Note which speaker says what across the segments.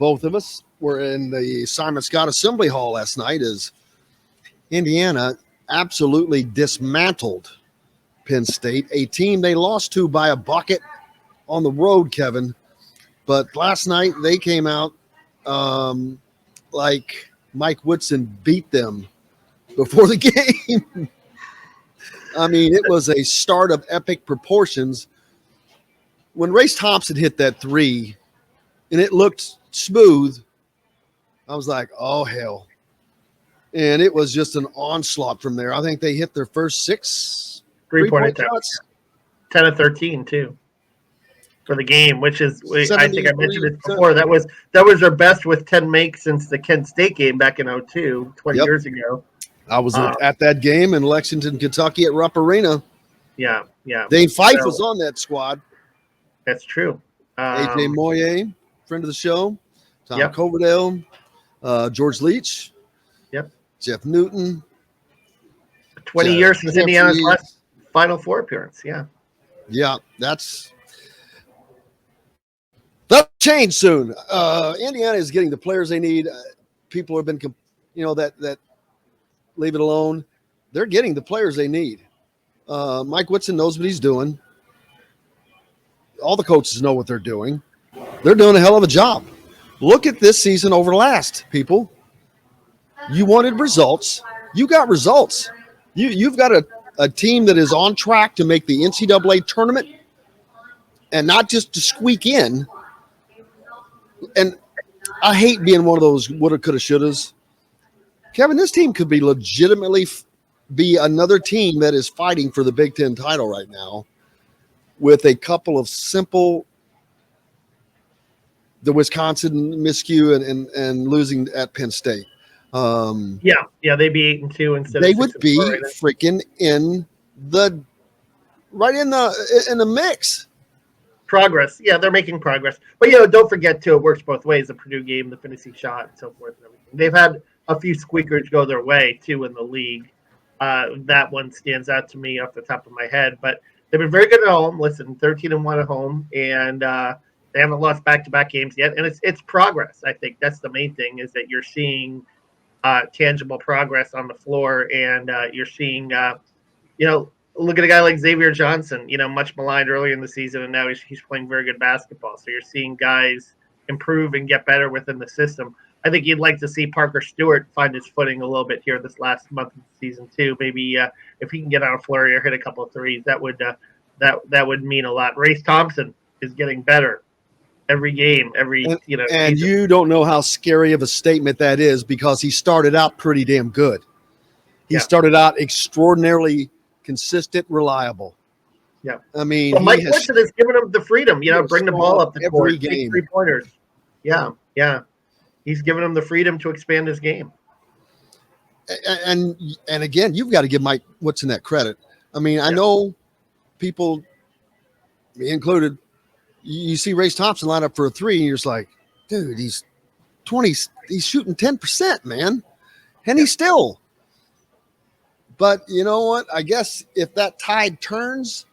Speaker 1: both of us were in the Simon Scott Assembly Hall last night as Indiana absolutely dismantled Penn State, a team they lost to by a bucket on the road, Kevin. But last night they came out like Mike Woodson beat them before the game. I mean, it was a start of epic proportions. When Race Thompson hit that three and it looked smooth, I was like, oh, hell. And it was just an onslaught from there. I think they hit their first 6
Speaker 2: 3-point shots. 10 of 13, too, for the game, which is, I think I mentioned it before, that was their best with 10 makes since the Kent State game back in 2002, 20 years ago.
Speaker 1: I was at that game in Lexington, Kentucky at Rupp Arena.
Speaker 2: Yeah.
Speaker 1: Dane Fife was on that squad.
Speaker 2: That's true.
Speaker 1: AJ Moyer, friend of the show. Tom Coverdale, George Leach.
Speaker 2: Yep.
Speaker 1: Jeff Newton.
Speaker 2: 20 years since Indiana's last Final Four appearance. Yeah.
Speaker 1: Yeah, that'll change soon. Indiana is getting the players they need. People have been, that leave it alone. They're getting the players they need. Mike Woodson knows what he's doing. All the coaches know what they're doing. They're doing a hell of a job. Look at this season over last, people. You wanted results. You got results. You've got a team that is on track to make the NCAA tournament and not just to squeak in. And I hate being one of those woulda, coulda, shouldas. Kevin, this team could be legitimately be another team that is fighting for the Big Ten title right now with a couple of simple, the Wisconsin miscue and losing at Penn State.
Speaker 2: They'd be 8-2 instead.
Speaker 1: They would be freaking in the mix.
Speaker 2: Progress. Yeah, they're making progress. But don't forget too, it works both ways. The Purdue game, the finishing shot, and so forth and everything. They've had a few squeakers go their way too in the league. That one stands out to me off the top of my head. But they've been very good at home. Listen, 13-1 at home, and they haven't lost back-to-back games yet. And it's progress. I think that's the main thing, is that you're seeing tangible progress on the floor, and you're seeing, look at a guy like Xavier Johnson, much maligned earlier in the season, and now he's playing very good basketball. So you're seeing guys improve and get better within the system. I think you'd like to see Parker Stewart find his footing a little bit here this last month of the season too. Maybe if he can get on a flurry or hit a couple of threes, that would mean a lot. Race Thompson is getting better every game, and
Speaker 1: season. You don't know how scary of a statement that is, because he started out pretty damn good. He started out extraordinarily consistent, reliable.
Speaker 2: Yeah,
Speaker 1: I mean,
Speaker 2: Mike Woodson has given him the freedom. Bring the ball up the court,
Speaker 1: game.
Speaker 2: 3-pointers. Yeah. He's given him the freedom to expand his game.
Speaker 1: And again, you've got to give Mike Woodson that credit. I mean, I know people, me included, you see Race Thompson line up for a three, and you're just like, dude, he's shooting 10%, man. And he's still. But you know what? I guess if that tide turns,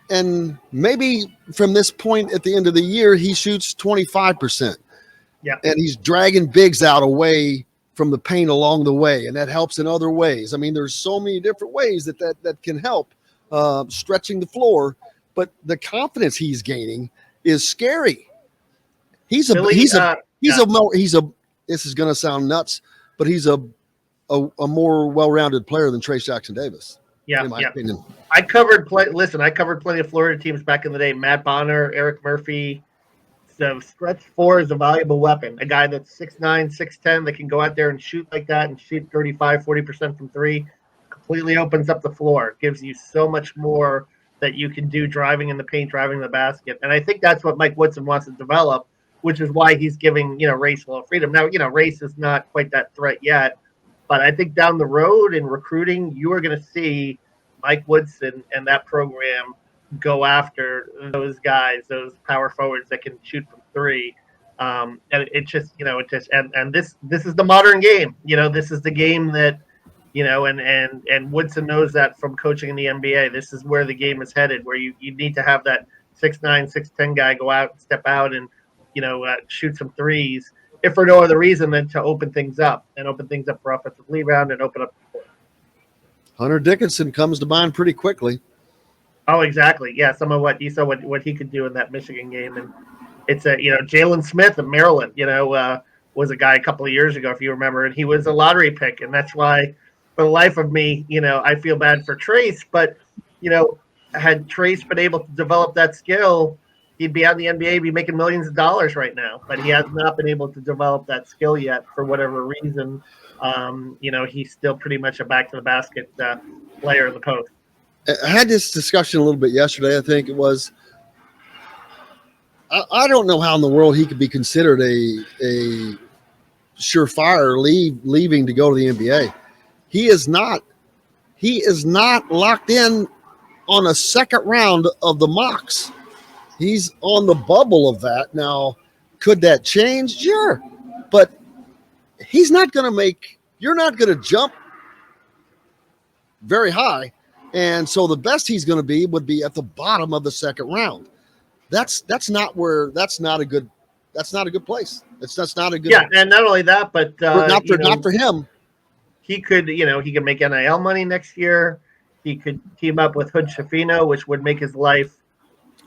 Speaker 1: and maybe from this point at the end of the year, he shoots 25%.
Speaker 2: Yeah.
Speaker 1: And he's dragging bigs out away from the paint along the way, and that helps in other ways. I mean, there's so many different ways that can help stretching the floor, but the confidence he's gaining is scary. This is going to sound nuts, but he's a more well-rounded player than Trayce Jackson-Davis.
Speaker 2: Yeah,
Speaker 1: in my opinion.
Speaker 2: I covered plenty of Florida teams back in the day. Matt Bonner, Eric Murphy. The stretch four is a valuable weapon. A guy that's 6'9", 6'10", that can go out there and shoot like that and shoot 35-40% from three, completely opens up the floor. Gives you so much more that you can do driving in the paint, driving the basket. And I think that's what Mike Woodson wants to develop, which is why he's giving, Race a little freedom. Now, Race is not quite that threat yet, but I think down the road in recruiting, you are going to see Mike Woodson and that program go after those guys, those power forwards that can shoot from three. And this is the modern game. This is the game that, and Woodson knows that from coaching in the NBA. This is where the game is headed, where you need to have that 6'9", 6'10" guy go out and step out and shoot some threes, if for no other reason than to open things up for offensive rebound and open up the court.
Speaker 1: Hunter Dickinson comes to mind pretty quickly.
Speaker 2: Oh, exactly. Yeah, some of what you saw what he could do in that Michigan game, and it's Jalen Smith of Maryland. Was a guy a couple of years ago, if you remember, and he was a lottery pick, and that's why, for the life of me, I feel bad for Trace, but had Trace been able to develop that skill, he'd be out in the NBA, be making millions of dollars right now. But he has not been able to develop that skill yet for whatever reason. He's still pretty much a back to the basket player in the post.
Speaker 1: I had this discussion a little bit yesterday. I think it was. I don't know how in the world he could be considered a surefire leaving to go to the NBA. He is not locked in on a second round of the mocks. He's on the bubble of that. Now, could that change? Sure. But he's not going to you're not going to jump very high. And so the best he's going to would be at the bottom of the second round. That's not a good place. That's not a good.
Speaker 2: Yeah, and not only that, but
Speaker 1: not for him.
Speaker 2: He could make NIL money next year. He could team up with Hood Schifino, which would make his life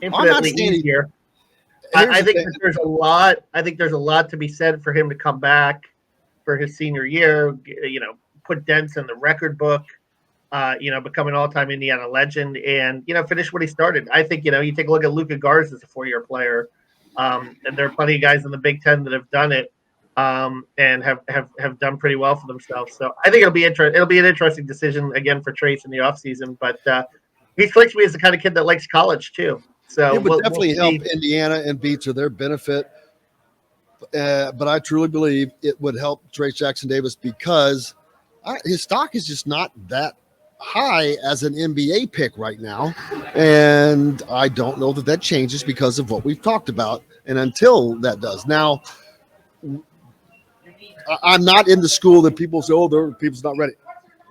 Speaker 2: infinitely easier. I think there's a lot. I think there's a lot to be said for him to come back for his senior year. Put dents in the record book. Become an all-time Indiana legend and, finish what he started. I think, you take a look at Luka Garza as a 4-year player. And there are plenty of guys in the Big Ten that have done it and have done pretty well for themselves. So I think it'll be an interesting decision again for Trace in the offseason. But he strikes me as the kind of kid that likes college too. So
Speaker 1: it would definitely help Indiana and be to their benefit. But I truly believe it would help Trace Jackson Davis because his stock is just not that high as an NBA pick right now, and I don't know that changes because of what we've talked about. And until that does, now I'm not in the school that people say, "Oh, people's not ready."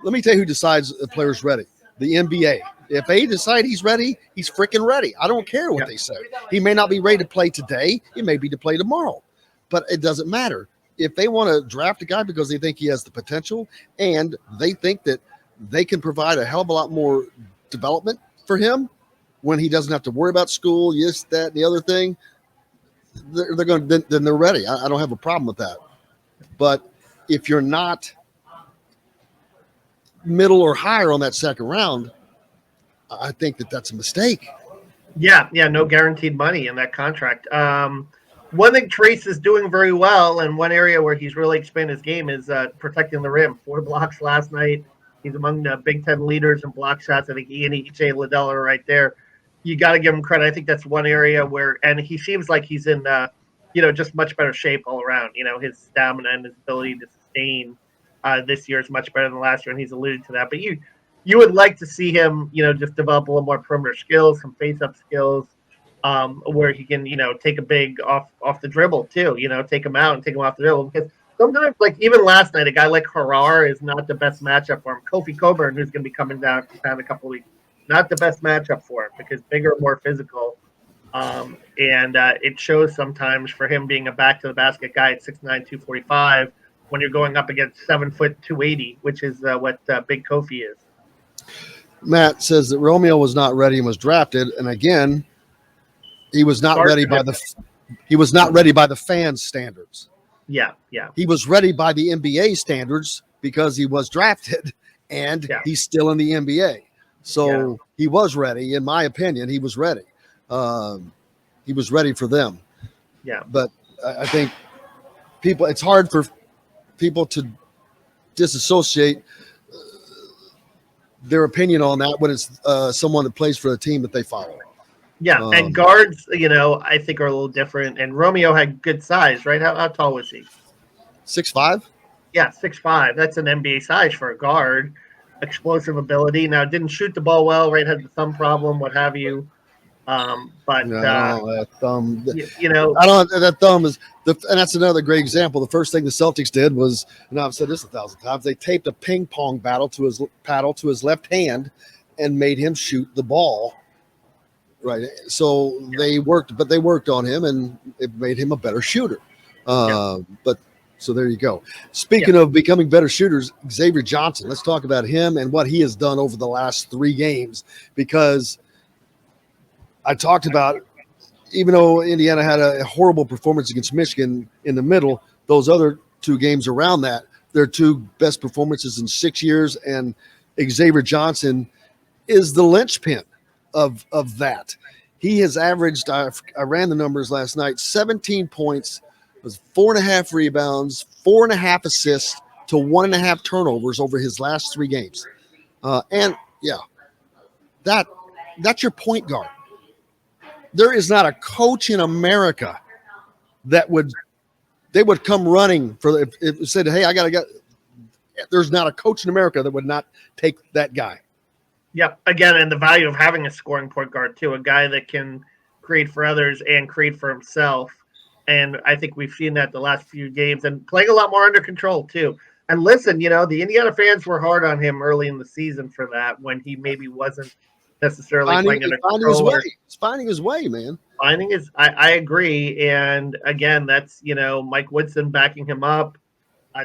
Speaker 1: Let me tell you who decides a player's ready: the NBA. If they decide he's ready, he's freaking ready. I don't care what they say. He may not be ready to play today. He may be to play tomorrow, but it doesn't matter. If they want to draft a guy because they think he has the potential and they think that they can provide a hell of a lot more development for him when he doesn't have to worry about school, this, that, and the other thing, they're going. Then they're ready. I don't have a problem with that. But if you're not middle or higher on that second round, I think that's a mistake.
Speaker 2: Yeah, no guaranteed money in that contract. One thing Trace is doing very well, and one area where he's really expanded his game is protecting the rim. 4 blocks last night. He's among the Big Ten leaders in block shots. I think he and EJ Liddell are right there. You got to give him credit. I think that's one area and he seems like he's in, just much better shape all around. His stamina and his ability to sustain this year is much better than last year, and he's alluded to that. But you would like to see him, just develop a little more perimeter skills, some face-up skills, where he can, take a big off the dribble too. Take him out and take him off the dribble because sometimes, like even last night, a guy like Harar is not the best matchup for him. Kofi Coburn, who's going to be coming down in a couple of weeks, not the best matchup for him because bigger, more physical. And it shows sometimes for him being a back-to-the-basket guy at 6'9", 245 when you're going up against 7 foot 280, which is what Big Kofi is.
Speaker 1: Matt says that Romeo was not ready and was drafted, and again, he was not ready by the fans' standards.
Speaker 2: Yeah.
Speaker 1: He was ready by the NBA standards because he was drafted and he's still in the NBA. So he was ready, in my opinion. He was ready. He was ready for them.
Speaker 2: Yeah.
Speaker 1: But I think it's hard for people to disassociate their opinion on that when it's someone that plays for a team that they follow.
Speaker 2: Yeah, and guards, I think are a little different. And Romeo had good size, right? How tall was he?
Speaker 1: 6'5"?
Speaker 2: Yeah, 6'5". That's an NBA size for a guard. Explosive ability. Now, didn't shoot the ball well, right? Had the thumb problem, what have you.
Speaker 1: That thumb.
Speaker 2: That
Speaker 1: thumb is and that's another great example. The first thing the Celtics did was, and I've said this 1,000 times, they taped a ping pong paddle to his left hand and made him shoot the ball Right. So they worked on him, and it made him a better shooter. But so there you go. Speaking of becoming better shooters, Xavier Johnson. Let's talk about him and what he has done over the last 3 games, because I talked about, even though Indiana had a horrible performance against Michigan in the middle, those other 2 games around that, their 2 best performances in 6 years, and Xavier Johnson is the linchpin of that. He has averaged, I ran the numbers last night, 17 points, was 4.5 rebounds, 4.5 assists to 1.5 turnovers over his last 3 games. And yeah, that's your point guard. There is not a coach in America that would come running for, if it said, hey, I got to get, there's not a coach in America that would not take that guy.
Speaker 2: Yep. Again, and the value of having a scoring point guard too, a guy that can create for others and create for himself. And I think we've seen that the last few games, and playing a lot more under control too. And listen, the Indiana fans were hard on him early in the season for that, when he maybe wasn't necessarily playing under control.
Speaker 1: He's finding his way, man.
Speaker 2: I agree. And again, that's, Mike Woodson backing him up,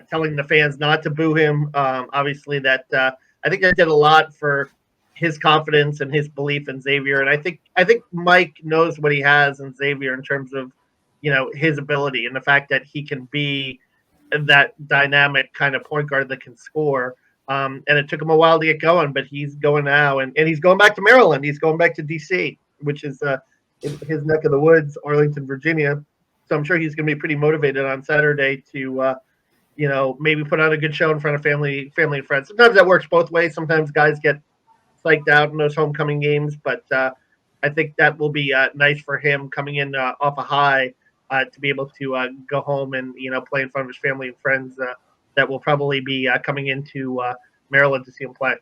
Speaker 2: telling the fans not to boo him. Obviously that, I think that did a lot for his confidence and his belief in Xavier. And I think Mike knows what he has in Xavier in terms of, his ability and the fact that he can be that dynamic kind of point guard that can score. And it took him a while to get going, but he's going now, and he's going back to Maryland. He's going back to DC, which is his neck of the woods, Arlington, Virginia. So I'm sure he's going to be pretty motivated on Saturday to, maybe put on a good show in front of family and friends. Sometimes that works both ways. Sometimes guys get psyched out in those homecoming games, but I think that will be nice for him coming in off a high, to be able to go home and, play in front of his family and friends that will probably be coming into Maryland to see him play.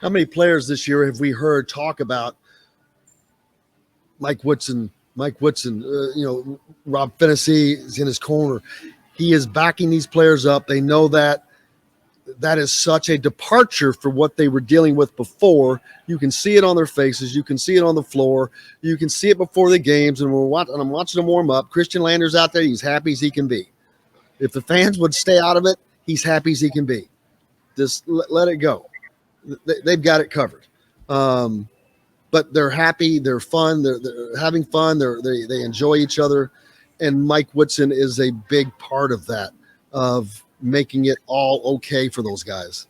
Speaker 1: How many players this year have we heard talk about Mike Woodson? Rob Fennessy is in his corner. He is backing these players up. They know that is such a departure for what they were dealing with before. You can see it on their faces. You can see it on the floor. You can see it before the games. And I'm watching them warm up. Christian Lander's out there. He's happy as he can be. If the fans would stay out of it, he's happy as he can be. Just let it go. They've got it covered. But they're happy. They're fun. They're having fun. They enjoy each other. And Mike Woodson is a big part of that, of making it all okay for those guys.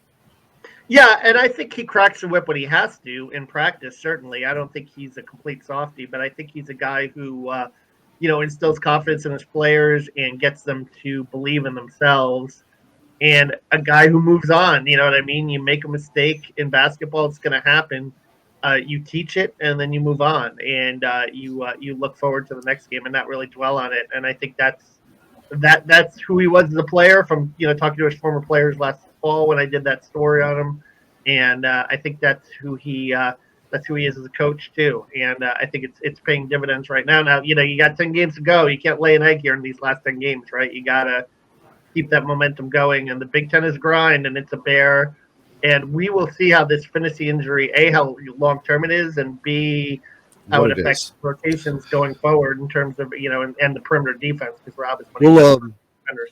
Speaker 2: Yeah, and I think he cracks the whip when he has to in practice, certainly. I don't think he's a complete softie, but I think he's a guy who, instills confidence in his players and gets them to believe in themselves, and a guy who moves on. You know what I mean? You make a mistake in basketball, it's going to happen. You teach it, and then you move on, and you look forward to the next game and not really dwell on it. And I think that's who he was as a player, from talking to his former players last fall when I did that story on him, and I think that's who he is as a coach too. And I think it's paying dividends right now. Now you got 10 games to go. You can't lay an egg here in these last 10 games, right? You gotta keep that momentum going. And the Big Ten is grind, and it's a bear. And we will see how this Fennessy injury, A, how long term it is, and B, how it affects rotations going forward in terms of, and the perimeter defense, because Rob is one of the defenders.